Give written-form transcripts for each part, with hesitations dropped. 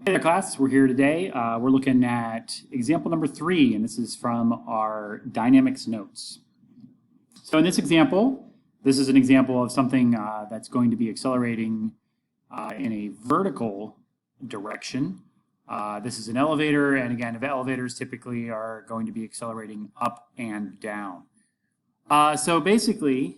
Hey there, class. We're here today. We're looking at example number 3, and this is from our dynamics notes. So in this example, this is an example of something that's going to be accelerating in a vertical direction. This is an elevator, and again, elevators typically are going to be accelerating up and down. So basically,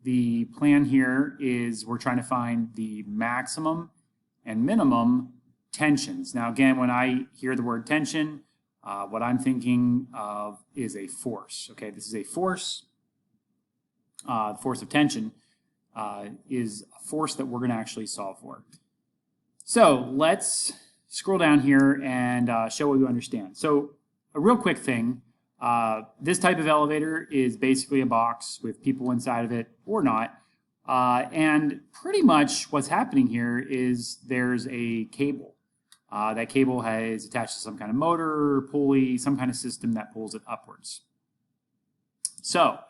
the plan here is we're trying to find the maximum and minimum tensions. Now again, when I hear the word tension, what I'm thinking of is a force. Okay, this is a force. The force of tension is a force that we're going to actually solve for. So let's scroll down here and show what we understand. So a real quick thing, this type of elevator is basically a box with people inside of it or not. And pretty much what's happening here is there's a cable. That cable is attached to some kind of motor, pulley, some kind of system that pulls it upwards. So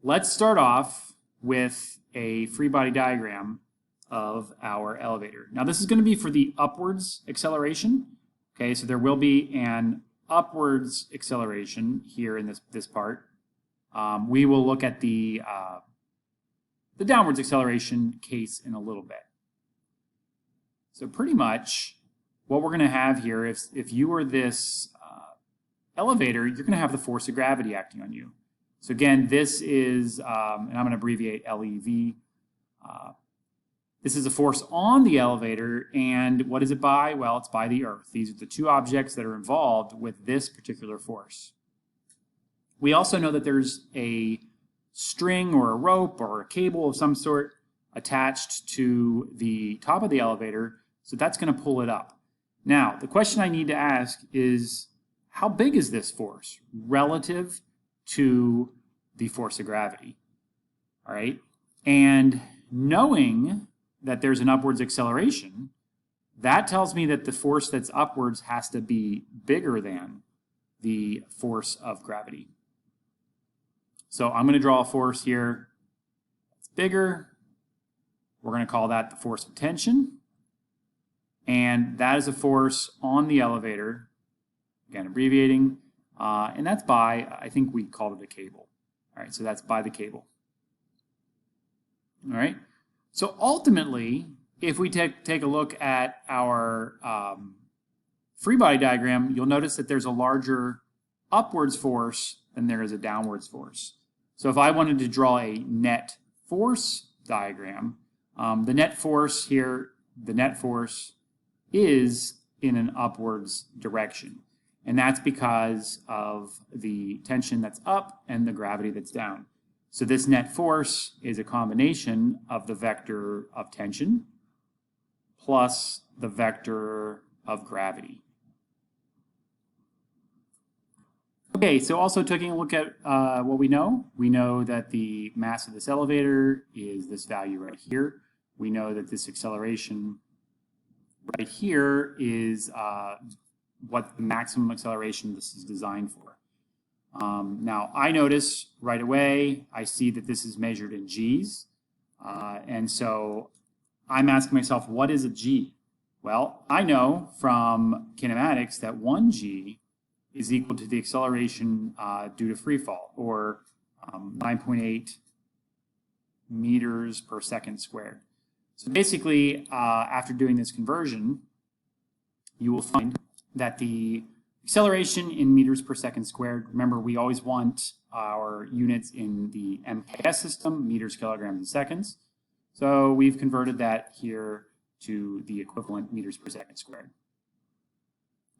let's start off with a free body diagram of our elevator. Now this is going to be for the upwards acceleration. Okay, so there will be an upwards acceleration here in this part. We will look at the downwards acceleration case in a little bit. So pretty much what we're going to have here, if you were this elevator, you're going to have the force of gravity acting on you. So again, this is, and I'm going to abbreviate LEV. This is a force on the elevator, and what is it by? Well, it's by the Earth. These are the two objects that are involved with this particular force. We also know that there's a string or a rope or a cable of some sort attached to the top of the elevator, so that's going to pull it up. Now, the question I need to ask is, how big is this force relative to the force of gravity? All right, and knowing that there's an upwards acceleration, that tells me that the force that's upwards has to be bigger than the force of gravity. So I'm going to draw a force here that's bigger. We're going to call that the force of tension. And that is a force on the elevator, again, abbreviating, and that's by, I think we called it a cable. All right, so that's by the cable. All right, so ultimately, if we take a look at our free body diagram, you'll notice that there's a larger upwards force than there is a downwards force. So if I wanted to draw a net force diagram, the net force here, the net force is in an upwards direction. And that's because of the tension that's up and the gravity that's down. So this net force is a combination of the vector of tension plus the vector of gravity. Okay, so also taking a look at what we know that the mass of this elevator is this value right here. We know that this acceleration right here is what the maximum acceleration this is designed for. Now I notice right away, I see that this is measured in G's, and so I'm asking myself, what is a G? Well, I know from kinematics that 1 G is equal to the acceleration due to free fall, or 9.8 meters per second squared. So basically, after doing this conversion, you will find that the acceleration in meters per second squared, remember we always want our units in the MKS system, meters, kilograms, and seconds. So we've converted that here to the equivalent meters per second squared.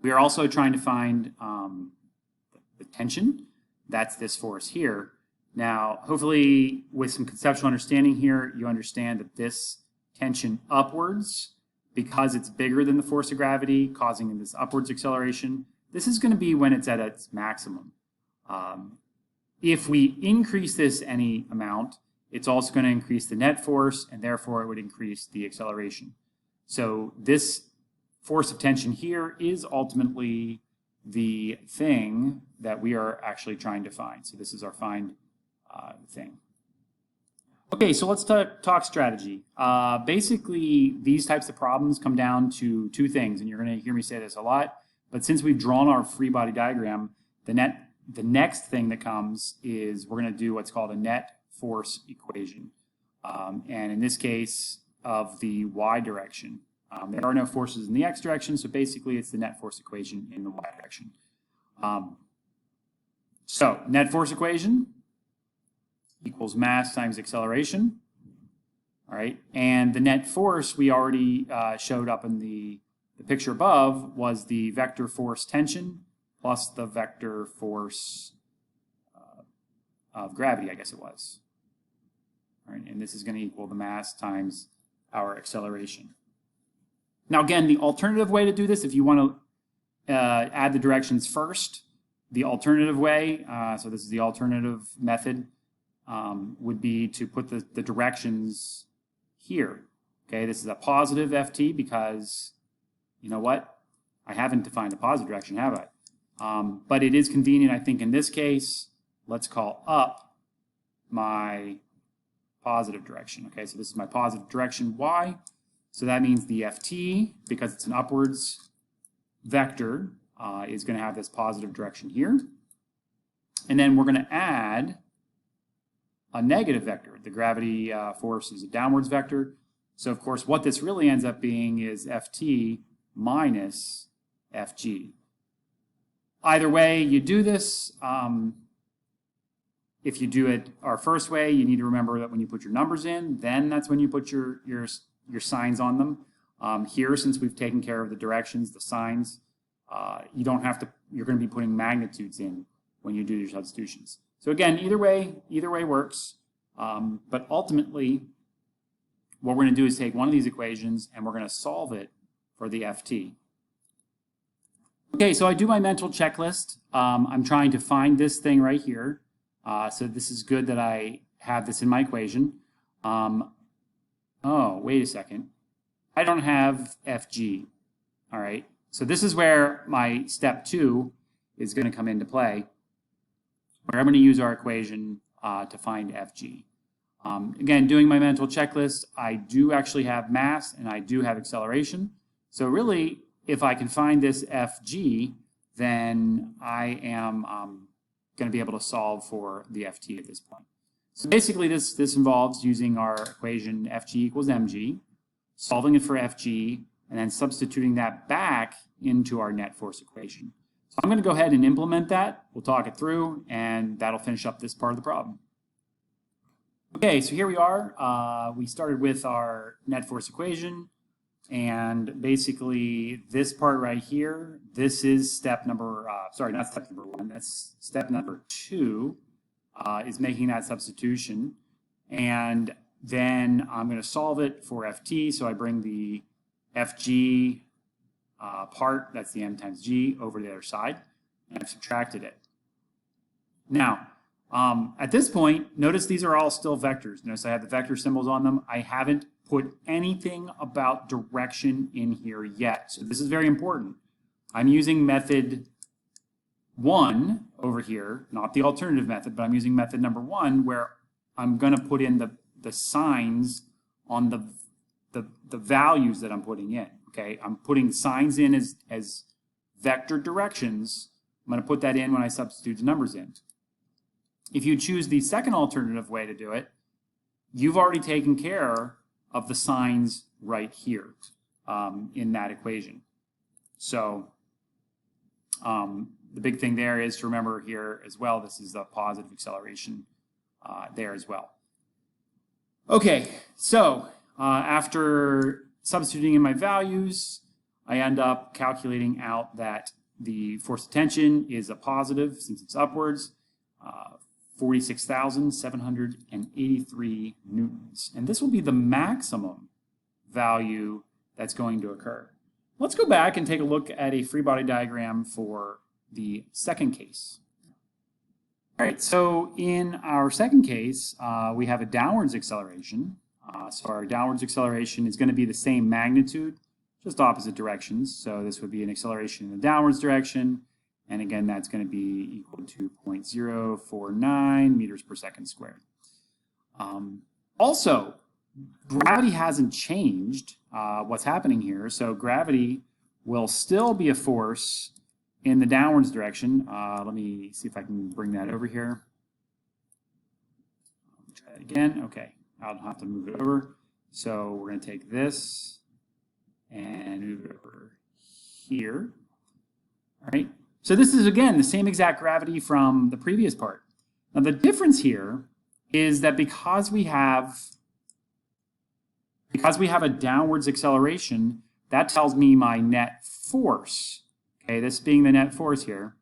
We are also trying to find the tension. That's this force here. Now, hopefully with some conceptual understanding here, you understand that this tension upwards, because it's bigger than the force of gravity, causing this upwards acceleration, this is going to be when it's at its maximum. If we increase this any amount, it's also going to increase the net force, and therefore it would increase the acceleration. So this force of tension here is ultimately the thing that we are actually trying to find. So this is our find thing. Okay, so let's talk strategy. Basically, these types of problems come down to two things, and you're going to hear me say this a lot, but since we've drawn our free body diagram, the next thing that comes is we're going to do what's called a net force equation. And in this case, of the y direction. There are no forces in the x direction, so basically it's the net force equation in the y direction. So net force equation equals mass times acceleration. All right, and the net force we already showed up in the picture above was the vector force tension plus the vector force of gravity, I guess it was. All right, and this is going to equal the mass times our acceleration. Now again, the alternative way to do this, if you want to add the directions first, the alternative way, so this is the alternative method, would be to put the directions here. Okay, this is a positive ft because, you know what, I haven't defined a positive direction, have I? But it is convenient, I think, in this case. Let's call up my positive direction. Okay, so this is my positive direction y. So that means the ft, because it's an upwards vector, is going to have this positive direction here. And then we're going to add a negative vector. The gravity force is a downwards vector. So of course what this really ends up being is ft minus fg. Either way you do this, if you do it our first way, you need to remember that when you put your numbers in, then that's when you put your signs on them. Here, since we've taken care of the directions, the signs, you don't have to, you're going to be putting magnitudes in when you do your substitutions. So again, either way works. But ultimately, what we're going to do is take one of these equations and we're going to solve it for the ft. Okay, so I do my mental checklist. I'm trying to find this thing right here. So this is good that I have this in my equation. Oh, wait a second. I don't have fg. All right, so this is where my step 2 is going to come into play, where I'm going to use our equation to find fg. Again, doing my mental checklist, I do actually have mass and I do have acceleration. So really, if I can find this fg, then I am going to be able to solve for the ft at this point. So basically this involves using our equation fg equals mg, solving it for fg, and then substituting that back into our net force equation. So I'm going to go ahead and implement that. We'll talk it through, and that'll finish up this part of the problem. Okay, so here we are. We started with our net force equation, and basically this part right here, this is step number, sorry, not step number 1, that's step number 2, is making that substitution. And then I'm going to solve it for ft, so I bring the fg part, that's the m times g, over to the other side, and I've subtracted it. Now, at this point, notice these are all still vectors. Notice I have the vector symbols on them. I haven't put anything about direction in here yet. So this is very important. I'm using method 1 over here, not the alternative method, but I'm using method number 1, where I'm going to put in the signs on the values that I'm putting in. Okay, I'm putting signs in as vector directions. I'm going to put that in when I substitute the numbers in. If you choose the second alternative way to do it, you've already taken care of the signs right here in that equation. So the big thing there is to remember here as well, this is the positive acceleration there as well. Okay, so after substituting in my values, I end up calculating out that the force of tension is a positive since it's upwards, 46,783 newtons. And this will be the maximum value that's going to occur. Let's go back and take a look at a free body diagram for the second case. All right, so in our second case, we have a downwards acceleration. So our downwards acceleration is going to be the same magnitude, just opposite directions. So this would be an acceleration in the downwards direction. And again, that's going to be equal to 0.049 meters per second squared. Also, gravity hasn't changed what's happening here, so gravity will still be a force in the downwards direction. Let me see if I can bring that over here. Try that again. Okay, I'll have to move it over. So we're going to take this and move it over here. All right. So this is, again, the same exact gravity from the previous part. Now the difference here is that because we have a downwards acceleration, that tells me my net force. Okay, this being the net force here.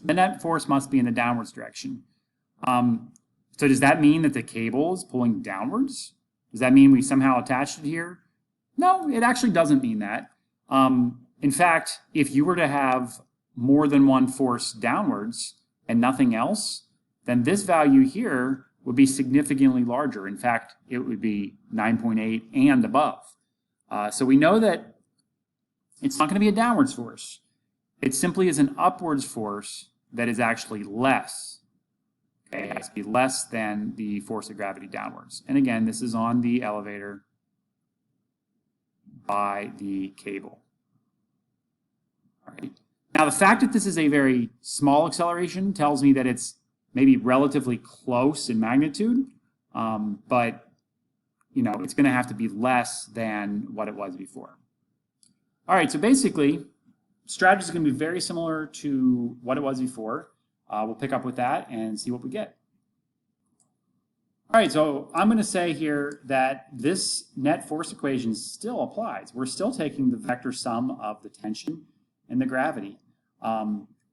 The net force must be in the downwards direction. So does that mean that the cable is pulling downwards? Does that mean we somehow attached it here? No, it actually doesn't mean that. In fact, if you were to have more than one force downwards and nothing else, then this value here would be significantly larger. In fact, it would be 9.8 and above. So we know that it's not going to be a downwards force. It simply is an upwards force that is actually less. Okay, it has to be less than the force of gravity downwards. And again, this is on the elevator by the cable. All right. Now, the fact that this is a very small acceleration tells me that it's maybe relatively close in magnitude, but you know, it's going to have to be less than what it was before. All right, so basically, strategy is going to be very similar to what it was before. We'll pick up with that and see what we get. All right, so I'm going to say here that this net force equation still applies. We're still taking the vector sum of the tension and the gravity.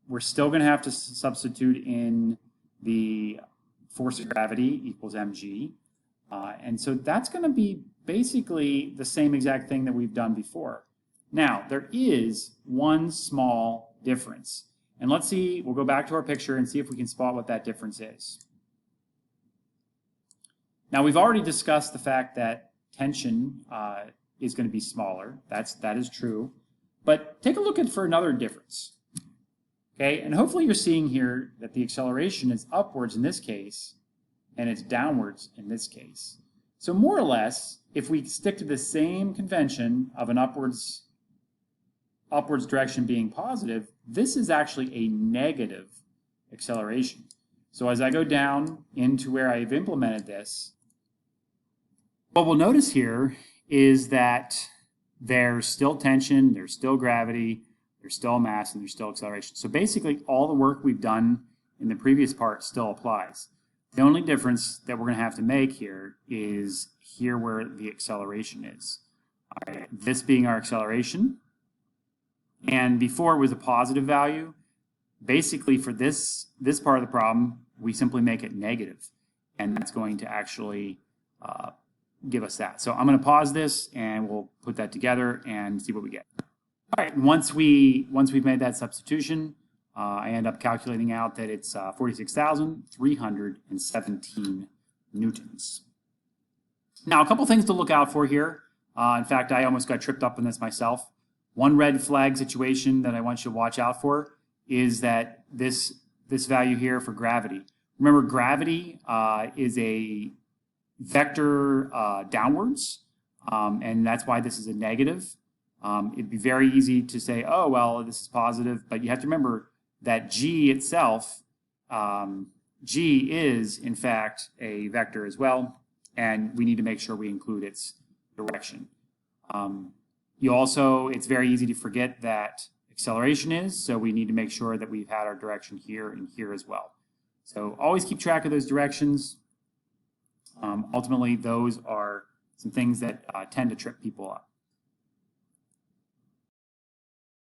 We're still going to have to substitute in the force of gravity equals mg. And so that's going to be basically the same exact thing that we've done before. Now, there is one small difference. And let's see, we'll go back to our picture and see if we can spot what that difference is. Now, we've already discussed the fact that tension is going to be smaller. That is true. But take a look for another difference. Okay, and hopefully you're seeing here that the acceleration is upwards in this case, and it's downwards in this case. So more or less, if we stick to the same convention of an upwards direction being positive, this is actually a negative acceleration. So as I go down into where I've implemented this, what we'll notice here is that there's still tension, there's still gravity, there's still mass, and there's still acceleration. So basically all the work we've done in the previous part still applies. The only difference that we're going to have to make here is here where the acceleration is. All right, this being our acceleration, and before it was a positive value. Basically for this part of the problem, we simply make it negative, and that's going to actually give us that. So I'm going to pause this and we'll put that together and see what we get. All right, once we've made that substitution, I end up calculating out that it's 46,317 newtons. Now, a couple things to look out for here. In fact, I almost got tripped up on this myself. One red flag situation that I want you to watch out for is that this value here for gravity. Remember, gravity is a vector downwards, and that's why this is a negative. It'd be very easy to say, oh, well, this is positive, but you have to remember that g itself, g is, in fact, a vector as well, and we need to make sure we include its direction. It's very easy to forget that acceleration is, so we need to make sure that we've had our direction here and here as well. So always keep track of those directions. Ultimately, those are some things that tend to trip people up.